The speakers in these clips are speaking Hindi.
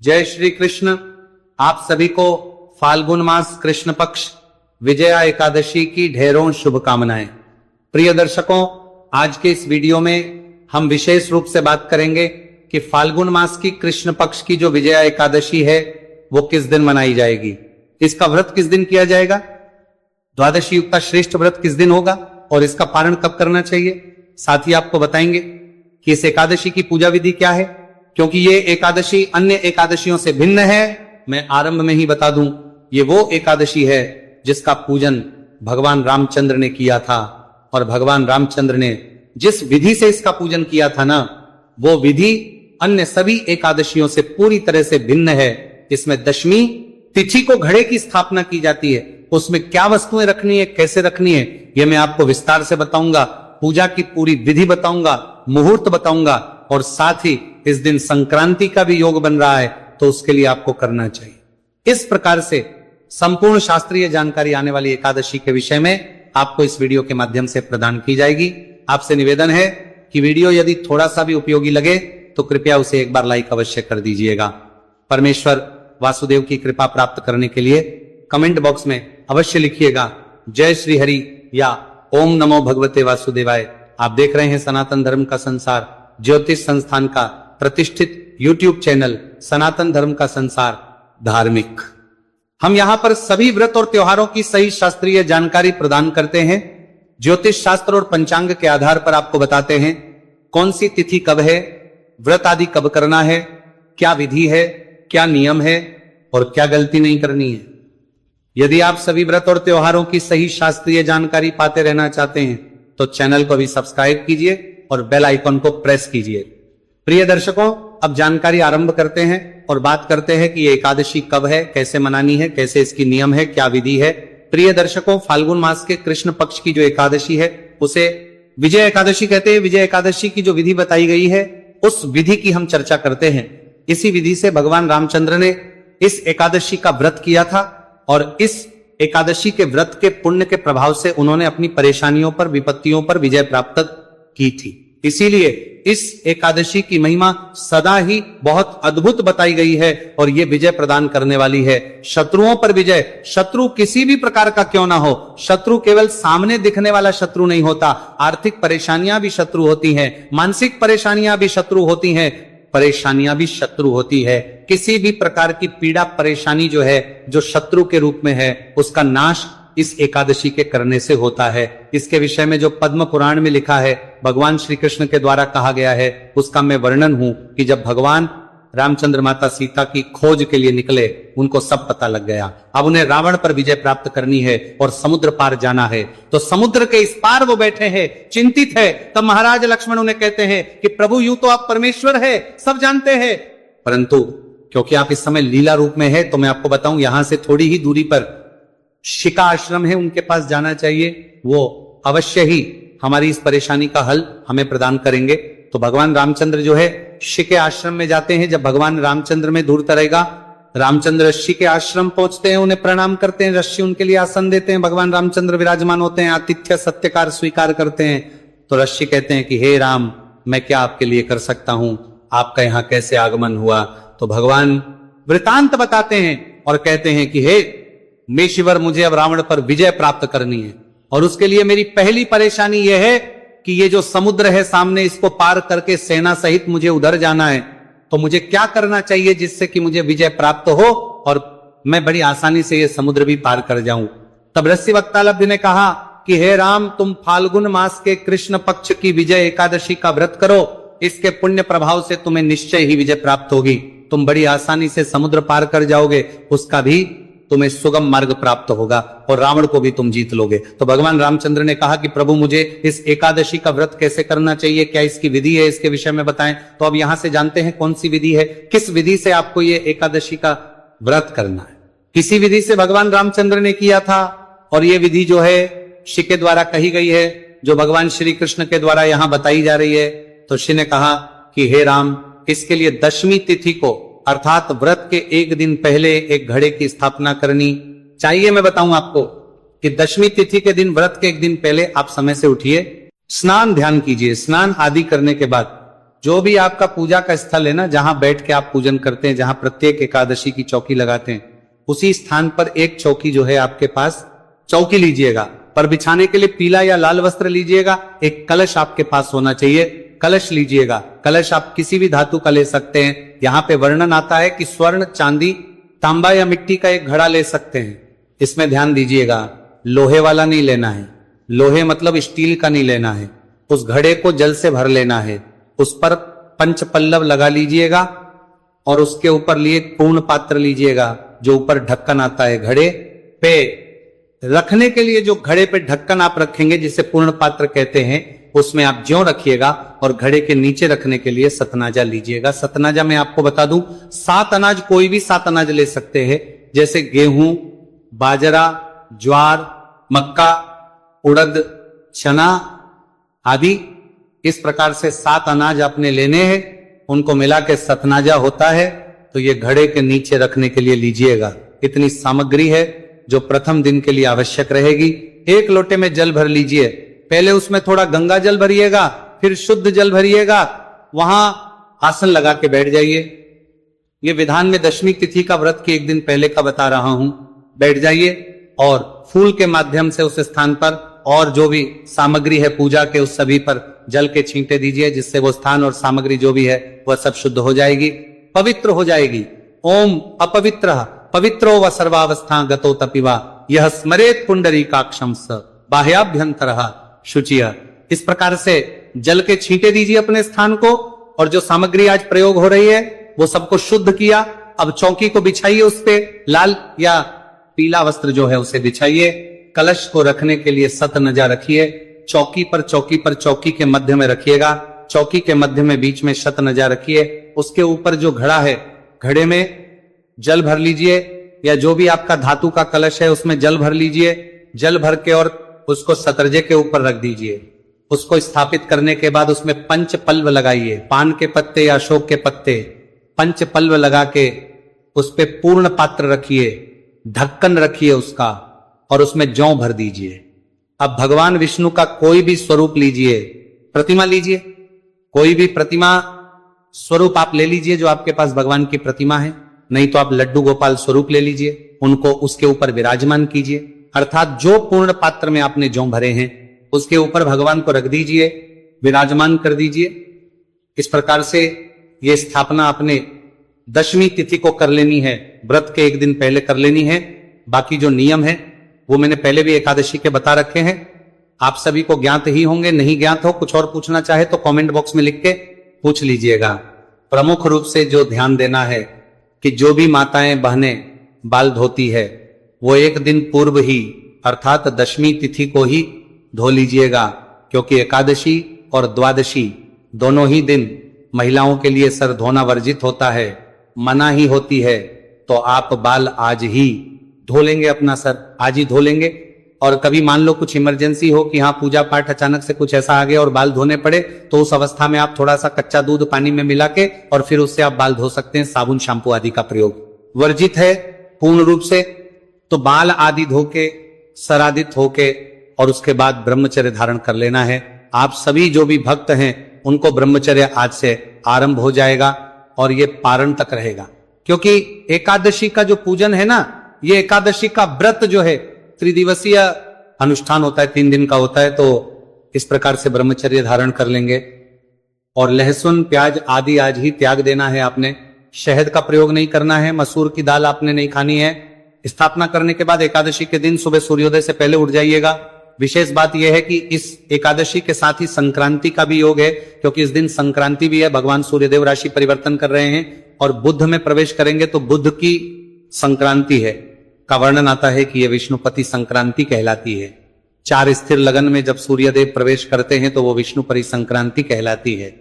जय श्री कृष्ण। आप सभी को फाल्गुन मास कृष्ण पक्ष विजया एकादशी की ढेरों शुभकामनाएं। प्रिय दर्शकों, आज के इस वीडियो में हम विशेष रूप से बात करेंगे कि फाल्गुन मास की कृष्ण पक्ष की जो विजया एकादशी है वो किस दिन मनाई जाएगी, इसका व्रत किस दिन किया जाएगा, द्वादशी युक्त का श्रेष्ठ व्रत किस दिन होगा और इसका पारण कब करना चाहिए। साथ ही आपको बताएंगे कि इस एकादशी की पूजा विधि क्या है, क्योंकि ये एकादशी अन्य एकादशियों से भिन्न है। मैं आरंभ में ही बता दूं, ये वो एकादशी है जिसका पूजन भगवान रामचंद्र ने किया था, और भगवान रामचंद्र ने जिस विधि से इसका पूजन किया था ना, वो विधि अन्य सभी एकादशियों से पूरी तरह से भिन्न है। इसमें दशमी तिथि को घड़े की स्थापना की जाती है, उसमें क्या वस्तुएं रखनी है, कैसे रखनी है, यह मैं आपको विस्तार से बताऊंगा। पूजा की पूरी विधि बताऊंगा, मुहूर्त बताऊंगा, और साथ ही इस दिन संक्रांति का भी योग बन रहा है, तो उसके लिए आपको करना चाहिए। इस प्रकार से संपूर्ण शास्त्रीय जानकारी आने वाली एकादशी के विषय में आपको इस वीडियो के माध्यम से प्रदान की जाएगी। आपसे निवेदन है कि वीडियो यदि थोड़ा सा भी उपयोगी लगे तो कृपया उसे एक बार लाइक अवश्य कर दीजिएगा। परमेश्वर वासुदेव की कृपा प्राप्त करने के लिए कमेंट बॉक्स में अवश्य लिखिएगा जय श्री हरि या ओम नमो भगवते वासुदेवाय। आप देख रहे हैं सनातन धर्म का संसार ज्योतिष संस्थान का प्रतिष्ठित यूट्यूब चैनल सनातन धर्म का संसार धार्मिक। हम यहां पर सभी व्रत और त्योहारों की सही शास्त्रीय जानकारी प्रदान करते हैं। ज्योतिष शास्त्र और पंचांग के आधार पर आपको बताते हैं कौन सी तिथि कब है, व्रत आदि कब करना है, क्या विधि है, क्या नियम है और क्या गलती नहीं करनी है। यदि आप सभी व्रत और त्योहारों की सही शास्त्रीय जानकारी पाते रहना चाहते हैं तो चैनल को भी सब्सक्राइब कीजिए और बेल आइकन को प्रेस कीजिए। प्रिय दर्शकों, अब जानकारी आरंभ करते हैं और बात करते हैं कि ये एकादशी कब है, कैसे मनानी है, कैसे इसकी नियम है, क्या विधि है। प्रिय दर्शकों, फाल्गुन मास के कृष्ण पक्ष की जो एकादशी है उसे विजय एकादशी कहते हैं। विजय एकादशी की जो विधि बताई गई है उस विधि की हम चर्चा करते हैं। इसी विधि से भगवान रामचंद्र ने इस एकादशी का व्रत किया था और इस एकादशी के व्रत के पुण्य के प्रभाव से उन्होंने अपनी परेशानियों पर, विपत्तियों पर विजय प्राप्त की थी। इसीलिए इस एकादशी की महिमा सदा ही बहुत अद्भुत बताई गई है और यह विजय प्रदान करने वाली है। शत्रुओं पर विजय, शत्रु किसी भी प्रकार का क्यों ना हो, शत्रु केवल सामने दिखने वाला शत्रु नहीं होता, आर्थिक परेशानियां भी शत्रु होती हैं, मानसिक परेशानियां भी शत्रु होती हैं, परेशानियां भी शत्रु होती है। किसी भी प्रकार की पीड़ा परेशानी जो है, जो शत्रु के रूप में है, उसका नाश इस एकादशी के करने से होता है। इसके विषय में जो पद्म पुराण में लिखा है, भगवान श्री कृष्ण के द्वारा कहा गया है, उसका मैं वर्णन हूं कि जब भगवान रामचंद्र माता सीता की खोज के लिए निकले, उनको सब पता लग गया। अब उन्हें रावण पर विजय प्राप्त करनी है और समुद्र पार जाना है। तो समुद्र के इस पार वो बैठे हैं, चिंतित है। तब महाराज लक्ष्मण उन्हें कहते हैं कि प्रभु, यूं तो आप परमेश्वर है, सब जानते हैं, परंतु क्योंकि आप इस समय लीला रूप में है, तो मैं आपको बताऊं, यहां से थोड़ी ही दूरी पर शिका आश्रम है, उनके पास जाना चाहिए। वो अवश्य ही हमारी इस परेशानी का हल हमें प्रदान करेंगे। तो भगवान रामचंद्र जो है शिके आश्रम में जाते हैं। जब भगवान रामचंद्र में धूर्त रहेगा, रामचंद्र ऋषि के आश्रम पहुंचते हैं, उन्हें प्रणाम करते हैं, ऋषि उनके लिए आसन देते हैं, भगवान रामचंद्र विराजमान होते हैं, आतिथ्य सत्कार स्वीकार करते हैं। तो ऋषि कहते हैं कि हे राम, मैं क्या आपके लिए कर सकता हूं, आपका यहां कैसे आगमन हुआ। तो भगवान वृतांत बताते हैं और कहते हैं कि हे मेशिवर, मुझे अब रावण पर विजय प्राप्त करनी है, और उसके लिए मेरी पहली परेशानी यह है कि ये जो समुद्र है सामने, इसको पार करके सेना सहित मुझे उधर जाना है। तो मुझे क्या करना चाहिए जिससे कि मुझे विजय प्राप्त हो और मैं बड़ी आसानी से ये समुद्र भी पार कर जाऊं। तब ऋषि वक्तालभ्य ने कहा कि हे राम, तुम फाल्गुन मास के कृष्ण पक्ष की विजय एकादशी का व्रत करो, इसके पुण्य प्रभाव से तुम्हें निश्चय ही विजय प्राप्त होगी, तुम बड़ी आसानी से समुद्र पार कर जाओगे, उसका भी तुम्हें सुगम मार्ग प्राप्त होगा और रावण को भी तुम जीत लोगे। तो भगवान रामचंद्र ने कहा कि प्रभु, मुझे इस एकादशी का व्रत कैसे करना चाहिए, क्या इसकी विधि है, इसके विषय में बताएं। तो अब यहां से जानते हैं कौन सी विधि है, किस विधि से आपको ये एकादशी का व्रत करना है। किसी विधि से भगवान रामचंद्र ने किया था और ये विधि जो है ऋषि के द्वारा कही गई है, जो भगवान श्री कृष्ण के द्वारा यहां बताई जा रही है। तो ऋषि ने कहा कि हे राम, इसके लिए दशमी तिथि को, अर्थात व्रत के एक दिन पहले एक घड़े की स्थापना करनी चाहिए। मैं बताऊं आपको कि दशमी तिथि के दिन, व्रत के एक दिन पहले आप समय से उठिए, स्नान ध्यान कीजिए। स्नान आदि करने के बाद जो भी आपका पूजा का स्थल है ना, जहां बैठ के आप पूजन करते हैं, जहां प्रत्येक एकादशी की चौकी लगाते हैं, उसी स्थान पर एक चौकी जो है आपके पास चौकी लीजिएगा। पर बिछाने के लिए पीला या लाल वस्त्र लीजिएगा। एक कलश आपके पास होना चाहिए, कलश लीजिएगा। कलश आप किसी भी धातु का ले सकते हैं। यहाँ पे वर्णन आता है कि स्वर्ण, चांदी, तांबा या मिट्टी का एक घड़ा ले सकते हैं। इसमें ध्यान दीजिएगा, लोहे वाला नहीं लेना है। लोहे मतलब स्टील का नहीं लेना है। उस घड़े को जल से भर लेना है। उस पर पंच पल्लव लगा लीजिएगा और उसके ऊपर लिए पूर्ण पात्र लीजिएगा, जो ऊपर ढक्कन आता है। घड़े पे रखने के लिए जो घड़े पे ढक्कन आप रखेंगे, जिसे पूर्ण पात्र कहते हैं, उसमें आप ज्यों रखिएगा। और घड़े के नीचे रखने के लिए सतनाजा लीजिएगा। सतनाजा मैं आपको बता दूं, 7 अनाज, कोई भी 7 अनाज ले सकते हैं, जैसे गेहूं, बाजरा, ज्वार, मक्का, उड़द, चना आदि। इस प्रकार से 7 अनाज आपने लेने हैं, उनको मिला के सतनाजा होता है। तो ये घड़े के नीचे रखने के लिए लीजिएगा। इतनी सामग्री है जो प्रथम दिन के लिए आवश्यक रहेगी। एक लोटे में जल भर लीजिए। पहले उसमें थोड़ा गंगा जल भरिएगा, फिर शुद्ध जल भरिएगा। वहां आसन लगा के बैठ जाइए। ये विधान में दशमी तिथि का व्रत के एक दिन पहले का बता रहा हूं। बैठ जाइए और फूल के माध्यम से उस स्थान पर और जो भी सामग्री है पूजा के, उस सभी पर जल के छींटे दीजिए, जिससे वो स्थान और सामग्री जो भी है वह सब शुद्ध हो जाएगी, पवित्र हो जाएगी। ओम अपवित्र पवित्रो व सर्वावस्था गतो तपिवा यह स्मरेत पुंडरीकाक्षं स बाह्याभ्यंतर शुचिया। इस प्रकार से जल के छींटे दीजिए अपने स्थान को, और जो सामग्री आज प्रयोग हो रही है वो सबको शुद्ध किया। अब चौकी को बिछाइए, उस पे लाल या पीला वस्त्र जो है उसे बिछाइए। कलश को रखने के लिए सतनजा रखिए। चौकी पर चौकी के मध्य में रखिएगा। चौकी के मध्य में बीच में शतनजा रखिए। उसके ऊपर जो घड़ा है, घड़े में जल भर लीजिए, या जो भी आपका धातु का कलश है उसमें जल भर लीजिए। जल भर के और उसको सतरजे के ऊपर रख दीजिए। उसको स्थापित करने के बाद उसमें पंच पल्व लगाइए। पान के पत्ते या अशोक के पत्ते, पंच पल्व लगा के उस पे पूर्ण पात्र रखिए, ढक्कन रखिए उसका, और उसमें जौ भर दीजिए। अब भगवान विष्णु का कोई भी स्वरूप लीजिए, प्रतिमा लीजिए, कोई भी प्रतिमा स्वरूप आप ले लीजिए जो आपके पास भगवान की प्रतिमा है। नहीं तो आप लड्डू गोपाल स्वरूप ले लीजिए, उनको उसके ऊपर विराजमान कीजिए। अर्थात जो पूर्ण पात्र में आपने जौ भरे हैं उसके ऊपर भगवान को रख दीजिए, विराजमान कर दीजिए। इस प्रकार से ये स्थापना आपने दशमी तिथि को कर लेनी है, व्रत के एक दिन पहले कर लेनी है। बाकी जो नियम है वो मैंने पहले भी एकादशी के बता रखे हैं, आप सभी को ज्ञात ही होंगे। नहीं ज्ञात हो, कुछ और पूछना चाहे तो कमेंट बॉक्स में लिख के पूछ लीजिएगा। प्रमुख रूप से जो ध्यान देना है कि जो भी माताएं बहनें बाल धोती है वो एक दिन पूर्व ही अर्थात दशमी तिथि को ही धो लीजिएगा, क्योंकि एकादशी और द्वादशी दोनों ही दिन महिलाओं के लिए सर धोना वर्जित होता है, मना ही होती है। तो आप बाल आज ही धो लेंगे, अपना सर आज ही धो लेंगे। और कभी मान लो कुछ इमरजेंसी हो कि हाँ पूजा पाठ अचानक से कुछ ऐसा आ गया और बाल धोने पड़े, तो उस अवस्था में आप थोड़ा सा कच्चा दूध पानी में मिला के और फिर उससे आप बाल धो सकते हैं। साबुन शैम्पू आदि का प्रयोग वर्जित है पूर्ण रूप से। तो बाल आदि धो के सरादित होके और उसके बाद ब्रह्मचर्य धारण कर लेना है। आप सभी जो भी भक्त हैं उनको ब्रह्मचर्य आज से आरंभ हो जाएगा और ये पारण तक रहेगा, क्योंकि एकादशी का जो पूजन है ना, ये एकादशी का व्रत जो है त्रिदिवसीय अनुष्ठान होता है, 3 दिन का होता है। तो इस प्रकार से ब्रह्मचर्य धारण कर लेंगे। और लहसुन प्याज आदि आज ही त्याग देना है आपने। शहद का प्रयोग नहीं करना है, मसूर की दाल आपने नहीं खानी है। स्थापना करने के बाद एकादशी के दिन सुबह सूर्योदय से पहले उठ जाइएगा। विशेष बात यह है कि इस एकादशी के साथ ही संक्रांति का भी योग है, क्योंकि इस दिन संक्रांति भी है। भगवान सूर्यदेव राशि परिवर्तन कर रहे हैं और बुध में प्रवेश करेंगे, तो बुध की संक्रांति है का वर्णन आता है कि यह विष्णुपति संक्रांति कहलाती है। 4 स्थिर लगन में जब सूर्यदेव प्रवेश करते हैं तो वो विष्णुपति संक्रांति कहलाती है।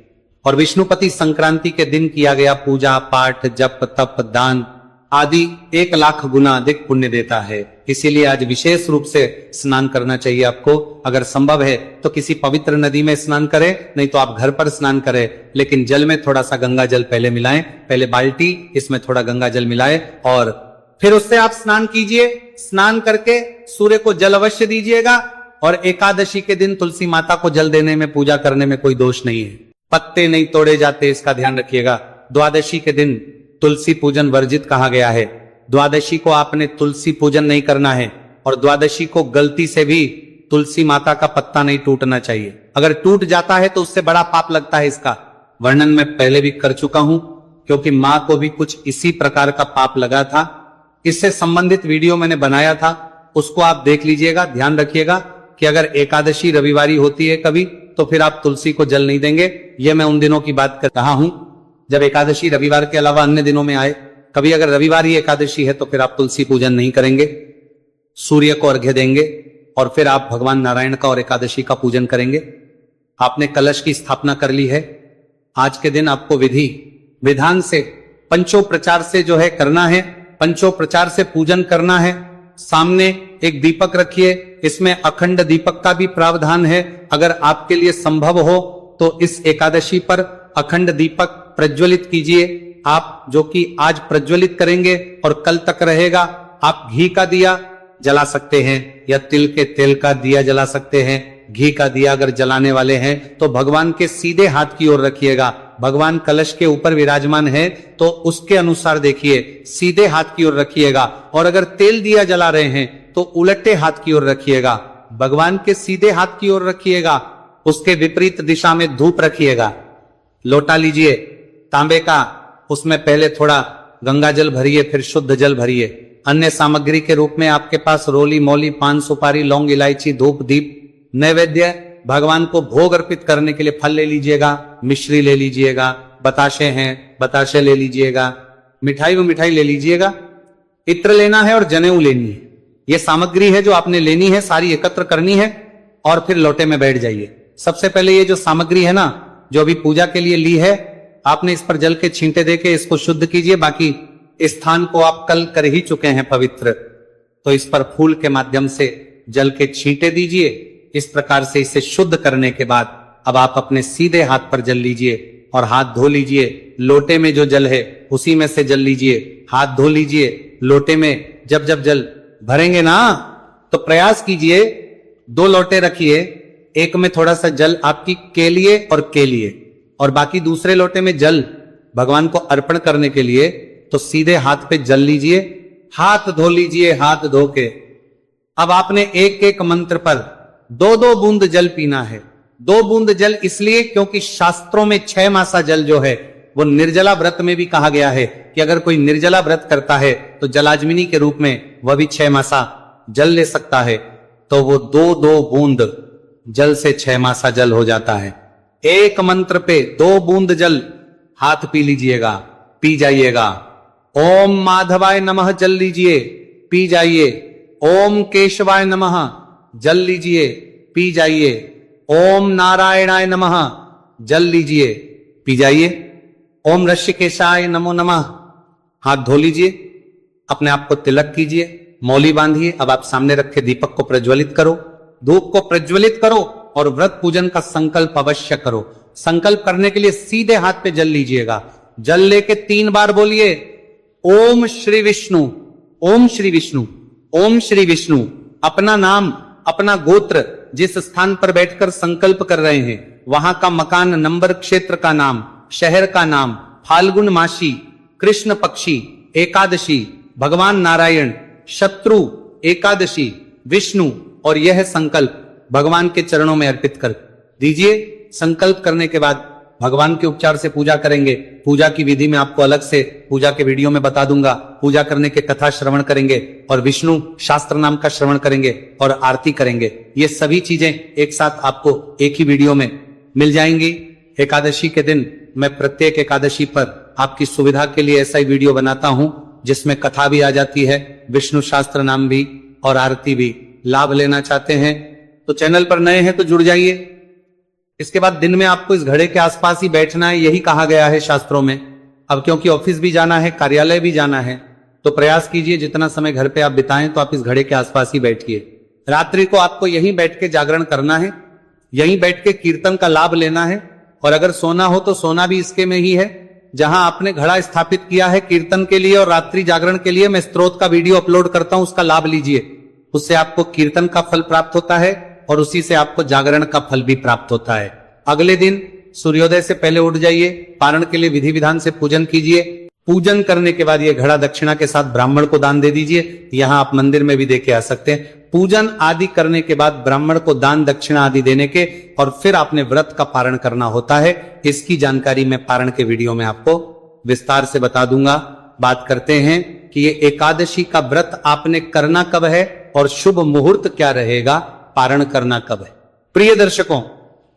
और विष्णुपति संक्रांति के दिन किया गया पूजा पाठ जप तप दान आदि 1 लाख गुना अधिक पुण्य देता है। इसीलिए आज विशेष रूप से स्नान करना चाहिए आपको। अगर संभव है तो किसी पवित्र नदी में स्नान करें, नहीं तो आप घर पर स्नान करें, लेकिन जल में थोड़ा सा गंगा जल पहले मिलाएं। पहले बाल्टी, इसमें थोड़ा गंगा जल मिलाएं और फिर उससे आप स्नान कीजिए। स्नान करके सूर्य को जल अवश्य दीजिएगा। और एकादशी के दिन तुलसी माता को जल देने में, पूजा करने में कोई दोष नहीं है। पत्ते नहीं तोड़े जाते, इसका ध्यान रखिएगा। द्वादशी के दिन तुलसी पूजन वर्जित कहा गया है। द्वादशी को आपने तुलसी पूजन नहीं करना है, और द्वादशी को गलती से भी तुलसी माता का पत्ता नहीं टूटना चाहिए। अगर टूट जाता है तो उससे बड़ा पाप लगता है। इसका वर्णन मैं पहले भी कर चुका हूं, क्योंकि मां को भी कुछ इसी प्रकार का पाप लगा था। इससे संबंधित वीडियो मैंने बनाया था, उसको आप देख लीजिएगा। ध्यान रखिएगा कि अगर एकादशी रविवारी होती है कभी, तो फिर आप तुलसी को जल नहीं देंगे। यह मैं उन दिनों की बात कर रहा हूं जब एकादशी रविवार के अलावा अन्य दिनों में आए। कभी अगर रविवार ही एकादशी है तो फिर आप तुलसी पूजन नहीं करेंगे, सूर्य को अर्घ्य देंगे, और फिर आप भगवान नारायण का और एकादशी का पूजन करेंगे। आपने कलश की स्थापना कर ली है। आज के दिन आपको विधि विधान से पंचोपचार से जो है करना है, पंचोपचार से पूजन करना है। सामने एक दीपक रखिए, इसमें अखंड दीपक का भी प्रावधान है। अगर आपके लिए संभव हो तो इस एकादशी पर अखंड दीपक प्रज्वलित कीजिए आप, जो कि आज प्रज्वलित करेंगे और कल तक रहेगा। आप घी का दिया जला सकते हैं या तिल के तेल का दिया जला सकते हैं। घी का दिया अगर जलाने वाले हैं तो भगवान के सीधे हाथ की ओर रखिएगा। भगवान कलश के ऊपर विराजमान है तो उसके अनुसार देखिए, सीधे हाथ की ओर रखिएगा। और अगर तेल दिया जला रहे हैं तो उलटे हाथ की ओर रखिएगा। भगवान के सीधे हाथ की ओर रखिएगा, उसके विपरीत दिशा में धूप रखिएगा। लोटा लीजिए तांबे का, उसमें पहले थोड़ा गंगा जल भरिए, फिर शुद्ध जल भरिए। अन्य सामग्री के रूप में आपके पास रोली, मौली, पान, सुपारी, लौंग, इलायची, धूप, दीप, नैवेद्य, भगवान को भोग अर्पित करने के लिए फल ले लीजिएगा, मिश्री ले लीजिएगा, बताशे हैं बताशे ले लीजिएगा, मिठाई वो मिठाई ले लीजिएगा, इत्र लेना है और जनेऊ लेनी है। ये सामग्री है जो आपने लेनी है, सारी एकत्र करनी है और फिर लोटे में बैठ जाइए। सबसे पहले ये जो सामग्री है ना, जो अभी पूजा के लिए ली है, आपने इस पर जल के छींटे देके इसको शुद्ध कीजिए। बाकी इस स्थान को आप कल कर ही चुके हैं पवित्र, तो इस पर फूल के माध्यम से जल के छींटे दीजिए। इस प्रकार से इसे शुद्ध करने के बाद अब आप अपने सीधे हाथ पर जल लीजिए और हाथ धो लीजिए। लोटे में जो जल है उसी में से जल लीजिए, हाथ धो लीजिए। लोटे में जब जब जल भरेंगे ना तो प्रयास कीजिए 2 लोटे रखिए, एक में थोड़ा सा जल आपकी के लिए और बाकी दूसरे लोटे में जल भगवान को अर्पण करने के लिए। तो सीधे हाथ पे जल लीजिए, हाथ धो लीजिए। हाथ धो के अब आपने एक एक मंत्र पर 2-2 बूंद जल पीना है। 2 बूंद जल इसलिए क्योंकि शास्त्रों में 6 मासा जल जो है वो निर्जला व्रत में भी कहा गया है कि अगर कोई निर्जला व्रत करता है तो जलाजमिनी के रूप में वह भी 6 मासा जल ले सकता है। तो वो 2-2 बूंद जल से 6 मासा जल हो जाता है। एक मंत्र पे 2 बूंद जल हाथ पी लीजिएगा, पी जाइएगा। ओम माधवाय नमः जल लीजिए, पी जाइए। ओम केशवाय नमः जल लीजिए, पी जाइए। ओम नारायणाय नमः जल लीजिए, पी जाइए। ओम ऋषिकेशाय नमो नमः, हाथ धो लीजिए। अपने आप को तिलक कीजिए, मौली बांधिए। अब आप सामने रखे दीपक को प्रज्वलित करो, धूप को प्रज्वलित करो और व्रत पूजन का संकल्प अवश्य करो। संकल्प करने के लिए सीधे हाथ पे जल लीजिएगा। जल लेके 3 बार बोलिए ओम श्री विष्णु, ओम श्री विष्णु, ओम श्री विष्णु। अपना नाम, अपना गोत्र, जिस स्थान पर बैठकर संकल्प कर रहे हैं वहां का मकान नंबर, क्षेत्र का नाम, शहर का नाम, फाल्गुन मासी, कृष्ण पक्षी, एकादशी, भगवान नारायण, शत्रु, एकादशी, विष्णु, और यह संकल्प भगवान के चरणों में अर्पित कर दीजिए। संकल्प करने के बाद भगवान के उपचार से पूजा करेंगे। पूजा की विधि में आपको अलग से पूजा के वीडियो में बता दूंगा। पूजा करने के कथा श्रवण करेंगे और विष्णु शास्त्र नाम का श्रवण करेंगे और आरती करेंगे। ये सभी चीजें एक साथ आपको एक ही वीडियो में मिल जाएंगी। एकादशी के दिन मैं प्रत्येक एकादशी पर आपकी सुविधा के लिए ऐसा ही वीडियो बनाता हूं जिसमें कथा भी आ जाती है, विष्णु शास्त्र नाम भी और आरती भी। लाभ लेना चाहते हैं तो चैनल पर नए हैं तो जुड़ जाइए। इसके बाद दिन में आपको इस घड़े के आसपास ही बैठना है, यही कहा गया है शास्त्रों में। अब क्योंकि ऑफिस भी जाना है, कार्यालय भी जाना है, तो प्रयास कीजिए जितना समय घर पे आप बिताएं तो आप इस घड़े के आसपास ही बैठिए। रात्रि को आपको यहीं बैठ के जागरण करना है, यहीं बैठ के कीर्तन का लाभ लेना है। और अगर सोना हो तो सोना भी इसके में ही है जहां आपने घड़ा स्थापित किया है कीर्तन के लिए और रात्रि जागरण के लिए। मैं स्त्रोत का वीडियो अपलोड करता हूं, उसका लाभ लीजिए। उससे आपको कीर्तन का फल प्राप्त होता है और उसी से आपको जागरण का फल भी प्राप्त होता है। अगले दिन सूर्योदय से पहले उठ जाइए, पारण के लिए विधि विधान से पूजन कीजिए। पूजन करने के बाद ये घड़ा दक्षिणा के साथ ब्राह्मण को दान दे दीजिए। यहां आप मंदिर में भी दे के आ सकते हैं। पूजन आदि करने के बाद ब्राह्मण को दान दक्षिणा आदि देने के और फिर आपने व्रत का पारण करना होता है। इसकी जानकारी मैं पारण के वीडियो में आपको विस्तार से बता दूंगा। बात करते हैं कि ये एकादशी का व्रत आपने करना कब है और शुभ मुहूर्त क्या रहेगा, पारण करना कब है। प्रिय दर्शकों,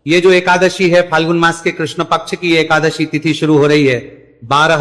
ये जो एकादशी है फाल्गुन मास के कृष्ण पक्ष की एकादशी तिथि शुरू हो रही है 12